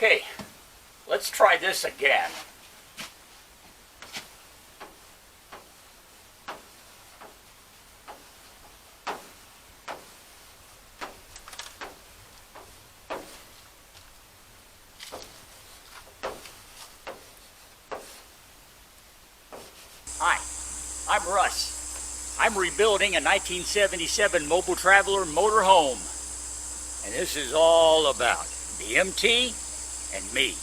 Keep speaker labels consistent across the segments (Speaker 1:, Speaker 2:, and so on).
Speaker 1: Okay, let's try this again. Hi, I'm Russ. I'm rebuilding a 1977 Mobile Traveler motorhome. And this is all about the MT and me.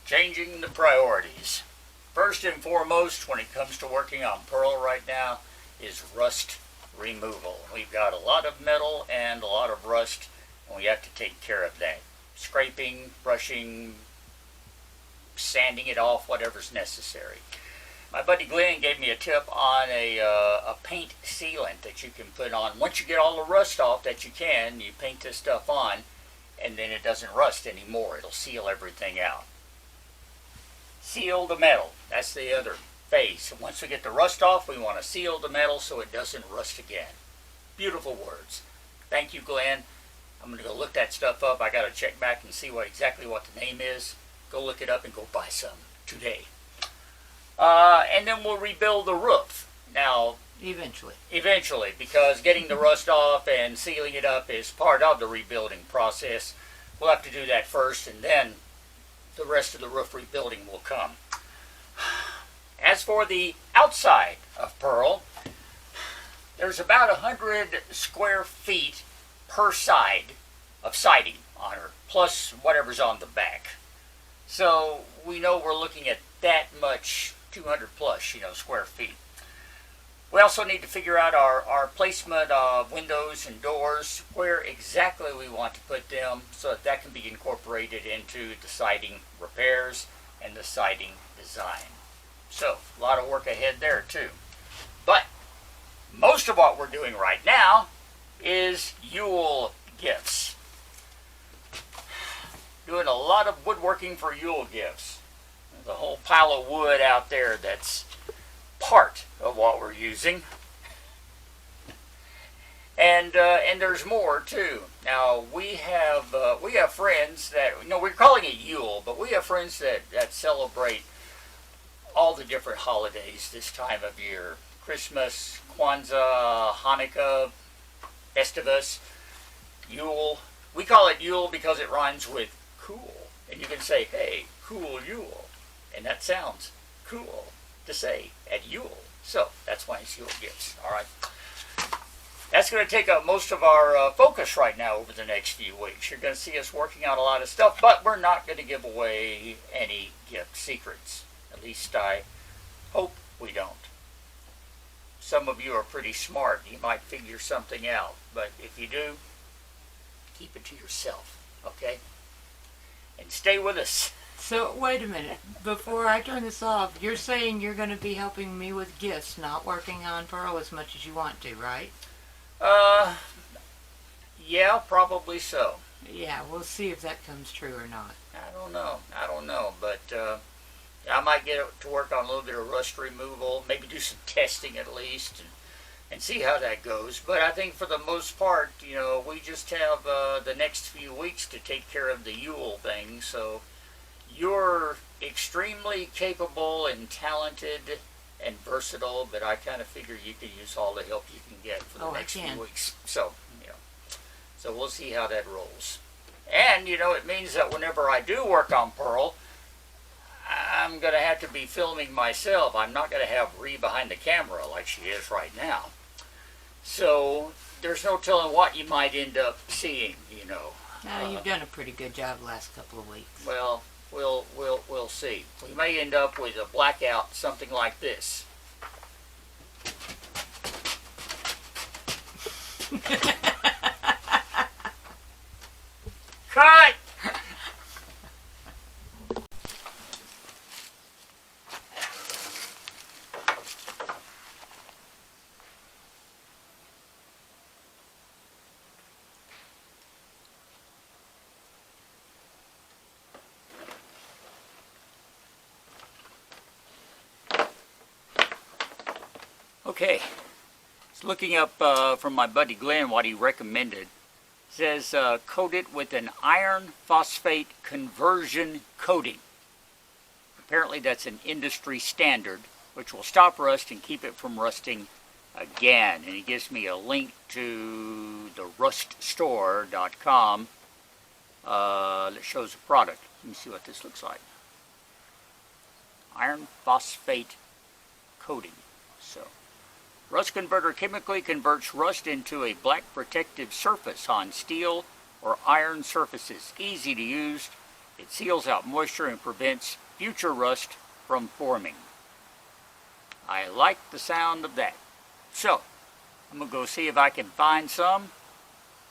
Speaker 1: Changing the priorities. First and foremost, when it comes to working on Pearl right now, is rust removal. We've got a lot of metal and a lot of rust, and we have to take care of that. Scraping, brushing, sanding it off, whatever's necessary. My buddy Glenn gave me a tip on a paint sealant that you can put on. Once you get all the rust off that you can, you paint this stuff on, and then it doesn't rust anymore. It'll seal everything out. Seal the metal. That's the other phase. Once we get the rust off, we want to seal the metal so it doesn't rust again. Beautiful words. Thank you, Glenn. I'm going to go look that stuff up. I got to check back and see exactly what the name is. Go look it up and go buy some today. And then we'll rebuild the roof. Now, Eventually, because getting the rust off and sealing it up is part of the rebuilding process. We'll have to do that first, and then the rest of the roof rebuilding will come. As for the outside of Pearl, there's about 100 square feet per side of siding on her, plus whatever's on the back. So we know we're looking at that much, 200 plus, square feet. We also need to figure out our placement of windows and doors, where exactly we want to put them, so that can be incorporated into the siding repairs and the siding design. So, a lot of work ahead there too. But most of what we're doing right now is Yule gifts. Doing a lot of woodworking for Yule gifts. There's a whole pile of wood out there that's part of what we're using, and there's more too. Now we have friends that we're calling it Yule, but we have friends that celebrate all the different holidays this time of year: Christmas, Kwanzaa, Hanukkah, Festivus, Yule. We call it Yule because it rhymes with cool, and you can say, "Hey, cool Yule," and that sounds cool to say at Yule. So that's why it's Yule gifts. All right. That's going to take up most of our focus right now over the next few weeks. You're going to see us working out a lot of stuff, but we're not going to give away any gift secrets. At least I hope we don't. Some of you are pretty smart. You might figure something out, but if you do, keep it to yourself, okay? and stay with us.
Speaker 2: So, wait a minute. Before I turn this off, you're saying you're going to be helping me with gifts, not working on Pearl as much as you want to, right?
Speaker 1: Uh, yeah, probably so.
Speaker 2: Yeah, we'll see if that comes true or not.
Speaker 1: I don't know, but I might get to work on a little bit of rust removal, maybe do some testing at least, and see how that goes. But I think for the most part, you know, we just have the next few weeks to take care of the Yule thing. So you're extremely capable and talented and versatile, but I kind of figure you can use all the help you can get for the next few weeks. So, you know, so we'll see how that rolls. And, you know, it means that whenever I do work on Pearl, I'm going to have to be filming myself. I'm not going to have Ree behind the camera like she is right now. So there's no telling what you might end up seeing, you know.
Speaker 2: You've done a pretty good job the last couple of weeks.
Speaker 1: Well, we'll see. We may end up with a blackout, something like this. Cut! Okay, so looking up from my buddy Glenn what he recommended. It says coat it with an iron phosphate conversion coating. Apparently that's an industry standard, which will stop rust and keep it from rusting again. And he gives me a link to the ruststore.com that shows the product. Let me see what this looks like. Iron phosphate coating. So, rust converter chemically converts rust into a black protective surface on steel or iron surfaces. Easy to use. It seals out moisture and prevents future rust from forming. I like the sound of that. So, I'm going to go see if I can find some.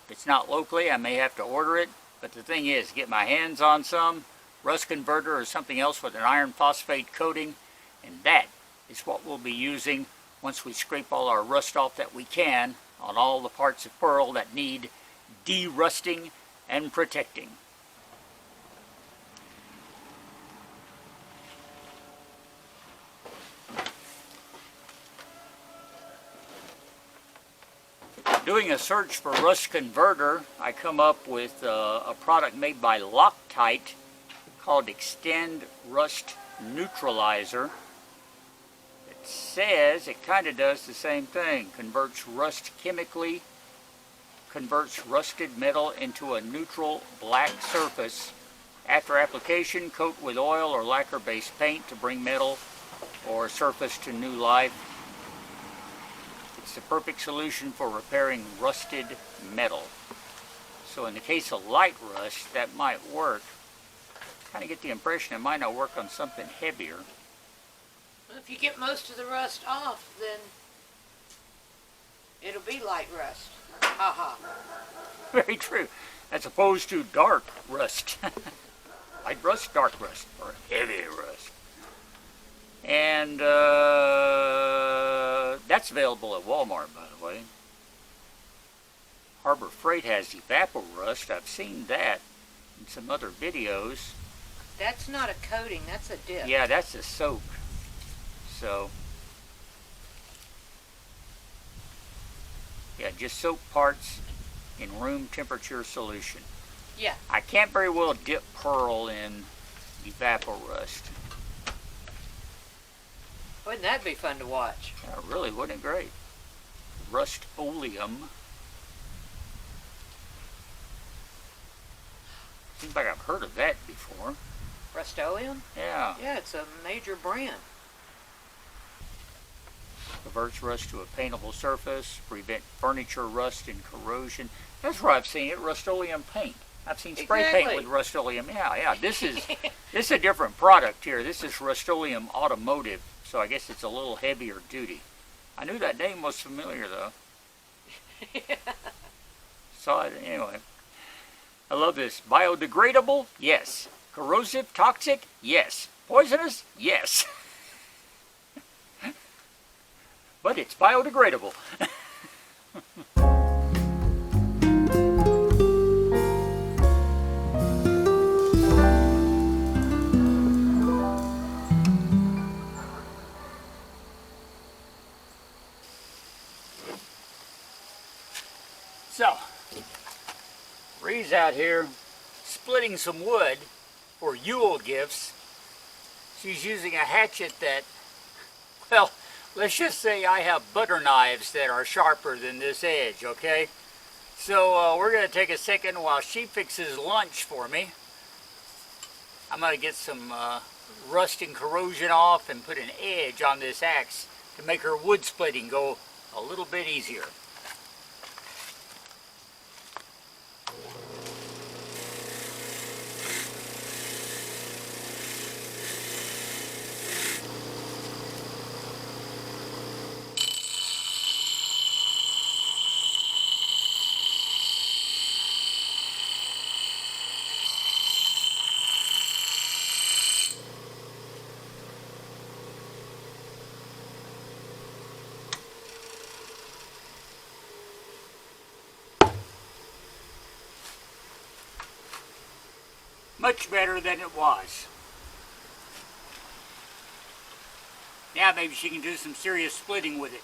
Speaker 1: If it's not locally, I may have to order it. But the thing is, get my hands on some rust converter or something else with an iron phosphate coating, and that is what we'll be using once we scrape all our rust off that we can on all the parts of Pearl that need de-rusting and protecting. Doing a search for rust converter, I come up with a product made by Loctite called Extend Rust Neutralizer. It says it kind of does the same thing. Converts rust chemically, converts rusted metal into a neutral black surface. After application, coat with oil or lacquer-based paint to bring metal or surface to new life. It's the perfect solution for repairing rusted metal. So in the case of light rust, that might work. Kind of get the impression it might not work on something heavier.
Speaker 2: Well, if you get most of the rust off, then it'll be light rust. Ha ha.
Speaker 1: Very true. As opposed to dark rust. Light rust, dark rust, or heavy rust. And that's available at Walmart, by the way. Harbor Freight has Evapor-Rust. I've seen that in some other videos.
Speaker 2: That's not a coating, that's a dip.
Speaker 1: Yeah, that's a soak. So, yeah, just soak parts in room temperature solution.
Speaker 2: Yeah.
Speaker 1: I can't very well dip Pearl in Evapor-Rust.
Speaker 2: Wouldn't that be fun to watch?
Speaker 1: Yeah, really, wouldn't it great? Rust-Oleum. Seems like I've heard of that before.
Speaker 2: Rust-Oleum?
Speaker 1: Yeah.
Speaker 2: Yeah, it's a major brand.
Speaker 1: Converts rust to a paintable surface, prevent furniture rust and corrosion. That's where I've seen it, Rust-Oleum paint. I've seen spray paint with Rust-Oleum. Yeah. This is a different product here. This is Rust-Oleum Automotive, so I guess it's a little heavier duty. I knew that name was familiar though. Saw it anyway. I love this. Biodegradable? Yes. Corrosive? Toxic? Yes. Poisonous? Yes. But it's biodegradable. So, Ree's out here splitting some wood for Yule gifts. She's using a hatchet that, well, let's just say I have butter knives that are sharper than this edge, okay? So we're going to take a second while she fixes lunch for me. I'm going to get some rust and corrosion off and put an edge on this axe to make her wood splitting go a little bit easier. Much better than it was. Now maybe she can do some serious splitting with it.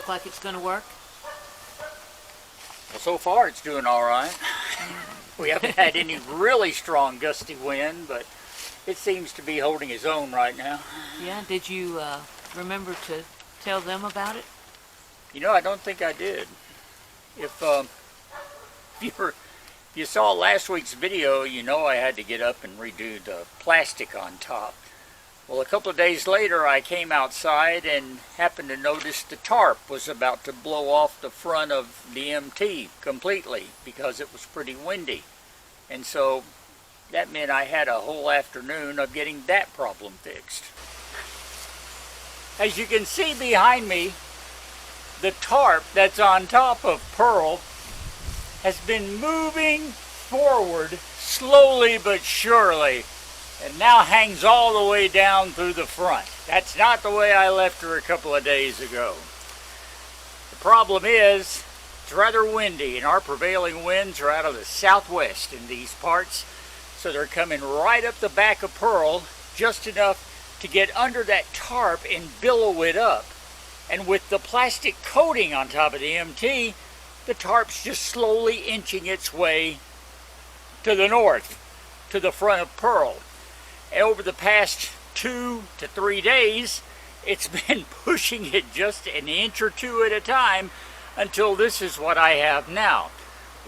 Speaker 2: Like it's going to work?
Speaker 1: Well, so far it's doing all right. We haven't had any really strong gusty wind, but it seems to be holding its own right now.
Speaker 2: Yeah, did you remember to tell them about it?
Speaker 1: You know, I don't think I did. If you saw last week's video, you know I had to get up and redo the plastic on top. Well, a couple of days later, I came outside and happened to notice the tarp was about to blow off the front of the MT completely because it was pretty windy. And so that meant I had a whole afternoon of getting that problem fixed. As you can see behind me, the tarp that's on top of Pearl has been moving forward slowly but surely, and now hangs all the way down through the front. That's not the way I left her a couple of days ago. The problem is, it's rather windy, and our prevailing winds are out of the southwest in these parts, so they're coming right up the back of Pearl, just enough to get under that tarp and billow it up. And with the plastic coating on top of the MT, the tarp's just slowly inching its way to the north, to the front of Pearl. And over the past 2 to 3 days, it's been pushing it just an inch or two at a time until this is what I have now.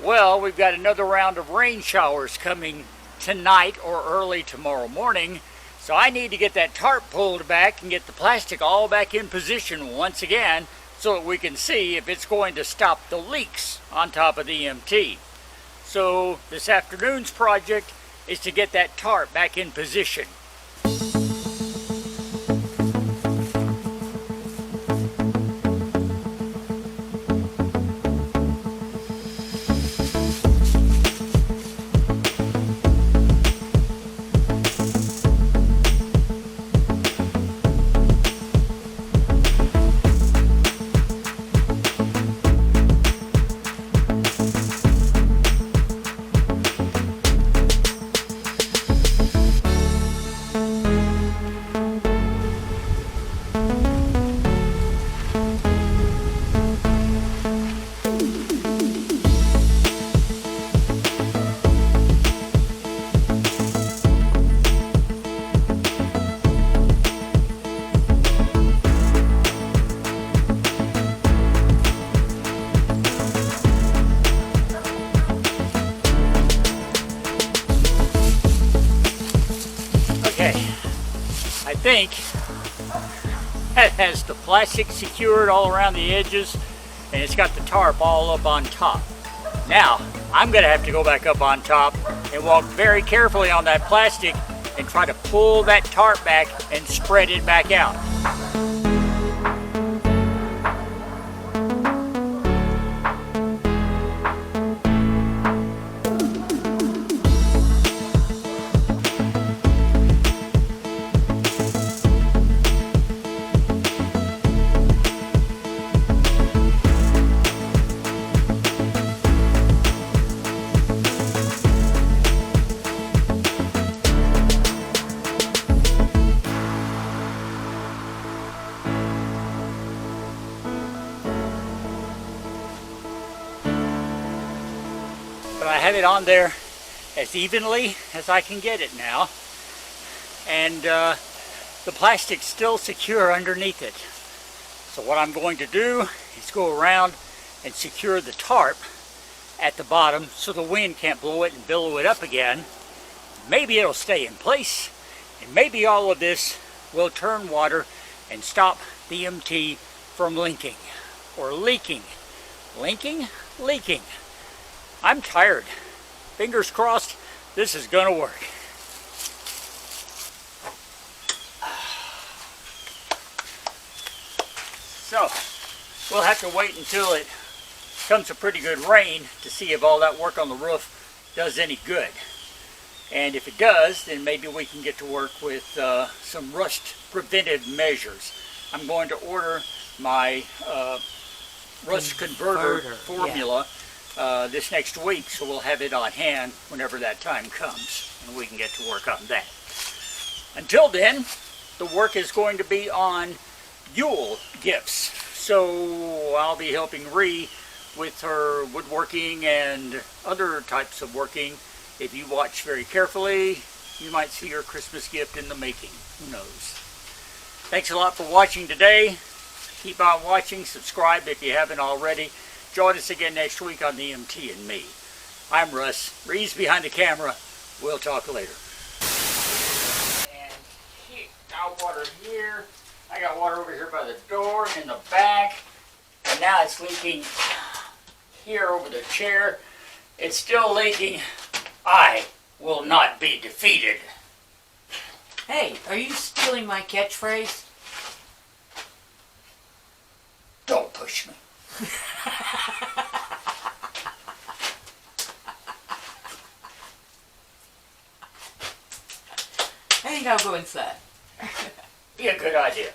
Speaker 1: Well, we've got another round of rain showers coming tonight or early tomorrow morning, so I need to get that tarp pulled back and get the plastic all back in position once again so that we can see if it's going to stop the leaks on top of the MT. So this afternoon's project is to get that tarp back in position. think that has the plastic secured all around the edges, and it's got the tarp all up on top. Now, I'm gonna have to go back up on top and walk very carefully on that plastic and try to pull that tarp back and spread it back out. But I have it on there as evenly as I can get it now, and the plastic's still secure underneath it. So what I'm going to do is go around and secure the tarp at the bottom so the wind can't blow it and billow it up again. Maybe it'll stay in place, and maybe all of this will turn water and stop the MT from linking or leaking. Linking? Leaking. I'm tired. Fingers crossed this is gonna work. So, we'll have to wait until it comes a pretty good rain to see if all that work on the roof does any good. And if it does, then maybe we can get to work with some rust preventive measures. I'm going to order my rust converter formula this next week, so we'll have it on hand whenever that time comes, and we can get to work on that. Until then, the work is going to be on Yule gifts, so I'll be helping Ree with her woodworking and other types of working. If you watch very carefully, you might see her Christmas gift in the making. Who knows? Thanks a lot for watching today. Keep on watching. Subscribe if you haven't already. Join us again next week on the MT and Me. I'm Russ. Ree's behind the camera. We'll talk later. And got water here. I got water over here by the door in the back. And now it's leaking here over the chair. It's still leaking. I will not be defeated.
Speaker 2: Hey, are you stealing my catchphrase?
Speaker 1: Don't push me.
Speaker 2: I think I'll go inside.
Speaker 1: Be a good idea.